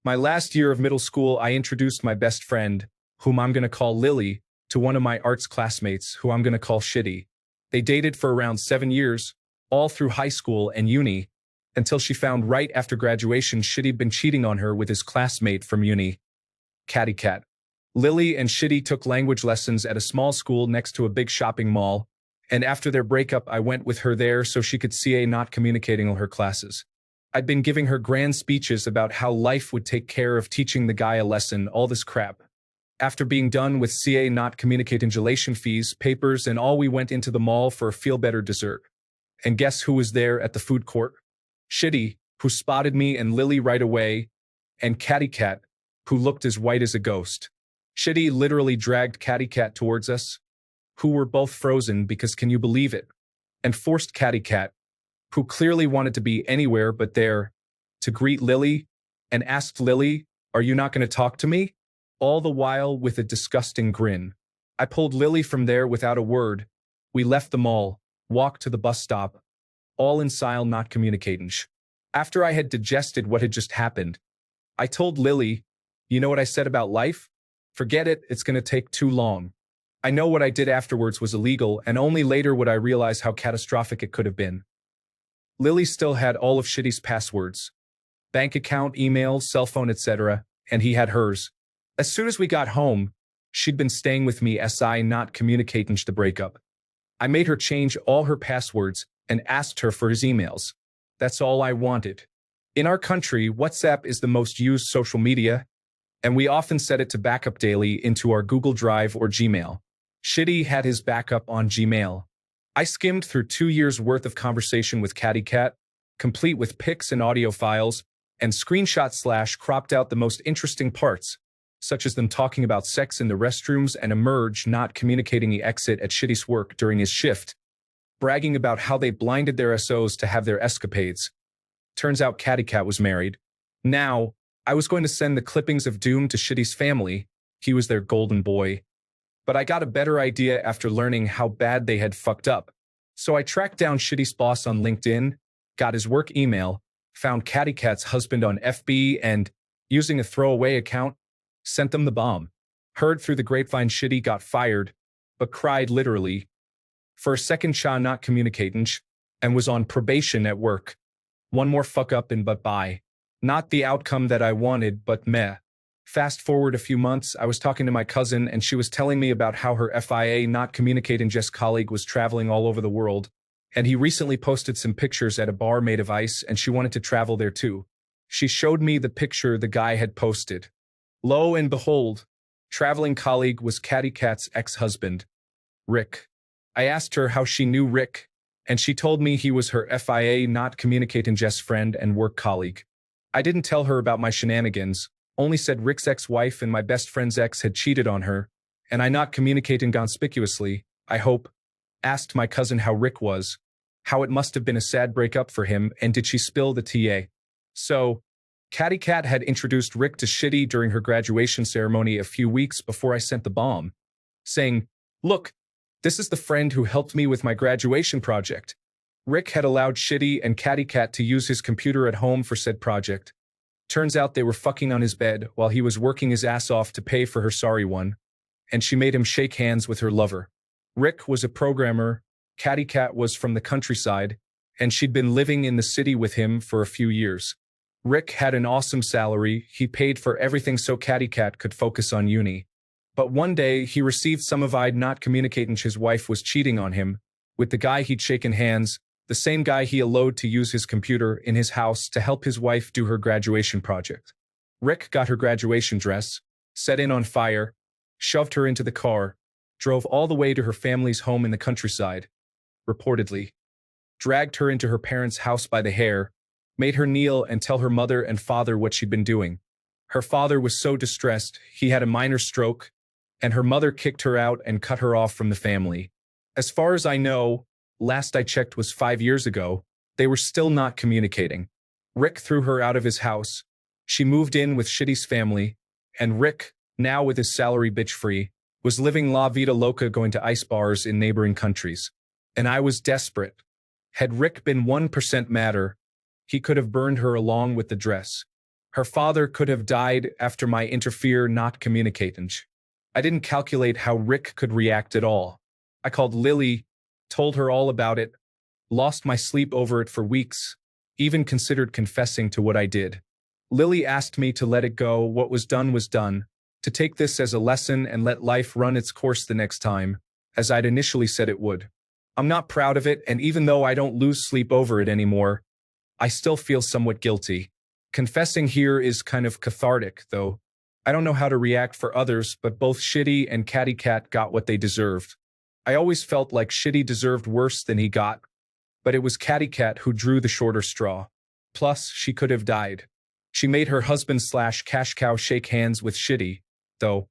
My last year of middle school, I introduced my best friend, whom I'm gonna call Lily, to one of my arts classmates, who I'm gonna call Shitty. They dated for around 7 years, all through high school and uni, until she found right after graduation Shitty'd been cheating on her with his classmate from uni, Catty Cat. Lily and Shitty took language lessons at a small school next to a big shopping mall, and after their breakup I went with her there so she could CA not communicating all her classes. I'd been giving her grand speeches about how life would take care of teaching the guy a lesson, all this crap. After being done with CA not communicating gelation fees, papers, and all, we went into the mall for a feel-better dessert. And guess who was there at the food court? Shitty, who spotted me and Lily right away, and Catty Cat, who looked as white as a ghost. Shitty literally dragged Catty Cat towards us, who were both frozen because, can you believe it, and forced Catty Cat, who clearly wanted to be anywhere but there, to greet Lily, and asked Lily, "Are you not going to talk to me?" All the while with a disgusting grin. I pulled Lily from there without a word. We left the mall, walked to the bus stop, all in style not communicating. After I had digested what had just happened, I told Lily, "You know what I said about life? Forget it, it's going to take too long." I know what I did afterwards was illegal, and only later would I realize how catastrophic it could have been. Lily still had all of Shitty's passwords, bank account, email, cell phone, etc., and he had hers. As soon as we got home, she'd been staying with me SI not communicating the breakup. I made her change all her passwords and asked her for his emails. That's all I wanted. In our country, WhatsApp is the most used social media, and we often set it to backup daily into our Google Drive or Gmail. Shitty had his backup on Gmail. I skimmed through 2 years' worth of conversation with Catty Cat, complete with pics and audio files, and screenshot/cropped out the most interesting parts, such as them talking about sex in the restrooms and Emerge not communicating the exit at Shitty's work during his shift, bragging about how they blinded their SOs to have their escapades. Turns out Catty Cat was married. Now, I was going to send the clippings of doom to Shitty's family. He was their golden boy. But I got a better idea after learning how bad they had fucked up. So I tracked down Shitty's boss on LinkedIn, got his work email, found Catty Cat's husband on FB, and, using a throwaway account, sent them the bomb. Heard through the grapevine Shitty got fired, but cried literally for a second not communicating, and was on probation at work. One more fuck up and but bye. Not the outcome that I wanted, but meh. Fast forward a few months, I was talking to my cousin and she was telling me about how her FIA not communicating just colleague was traveling all over the world, and he recently posted some pictures at a bar made of ice and she wanted to travel there too. She showed me the picture the guy had posted. Lo and behold, traveling colleague was Catty Cat's ex-husband, Rick. I asked her how she knew Rick, and she told me he was her FIA not communicating just friend and work colleague. I didn't tell her about my shenanigans, only said Rick's ex-wife and my best friend's ex had cheated on her, and I not communicating conspicuously, I hope. Asked my cousin how Rick was, how it must have been a sad breakup for him, and did she spill the TA. So, Catty Cat had introduced Rick to Shitty during her graduation ceremony a few weeks before I sent the bomb, saying, "Look, this is the friend who helped me with my graduation project." Rick had allowed Shitty and Catty Cat to use his computer at home for said project. Turns out they were fucking on his bed while he was working his ass off to pay for her sorry one, and she made him shake hands with her lover. Rick was a programmer, Catty Cat was from the countryside, and she'd been living in the city with him for a few years. Rick had an awesome salary, he paid for everything so Catty Cat could focus on uni. But one day, he received some of I'd not communicating his wife was cheating on him, with the guy he'd shaken hands, the same guy he allowed to use his computer in his house to help his wife do her graduation project. Rick got her graduation dress, set it on fire, shoved her into the car, drove all the way to her family's home in the countryside, reportedly, dragged her into her parents' house by the hair, made her kneel and tell her mother and father what she'd been doing. Her father was so distressed, he had a minor stroke, and her mother kicked her out and cut her off from the family. As far as I know, last I checked was 5 years ago, they were still not communicating. Rick threw her out of his house. She moved in with Shitty's family, and Rick, now with his salary bitch free, was living la vida loca going to ice bars in neighboring countries. And I was desperate. Had Rick been 1% madder, he could have burned her along with the dress. Her father could have died after my interfere not communicating. I didn't calculate how Rick could react at all. I called Lily, told her all about it, lost my sleep over it for weeks, even considered confessing to what I did. Lily asked me to let it go, what was done, to take this as a lesson and let life run its course the next time, as I'd initially said it would. I'm not proud of it, and even though I don't lose sleep over it anymore, I still feel somewhat guilty. Confessing here is kind of cathartic, though. I don't know how to react for others, but both Shitty and Catty Cat got what they deserved. I always felt like Shitty deserved worse than he got, but it was Catty Cat who drew the shorter straw. Plus, she could have died. She made her husband/cash cow shake hands with Shitty, though.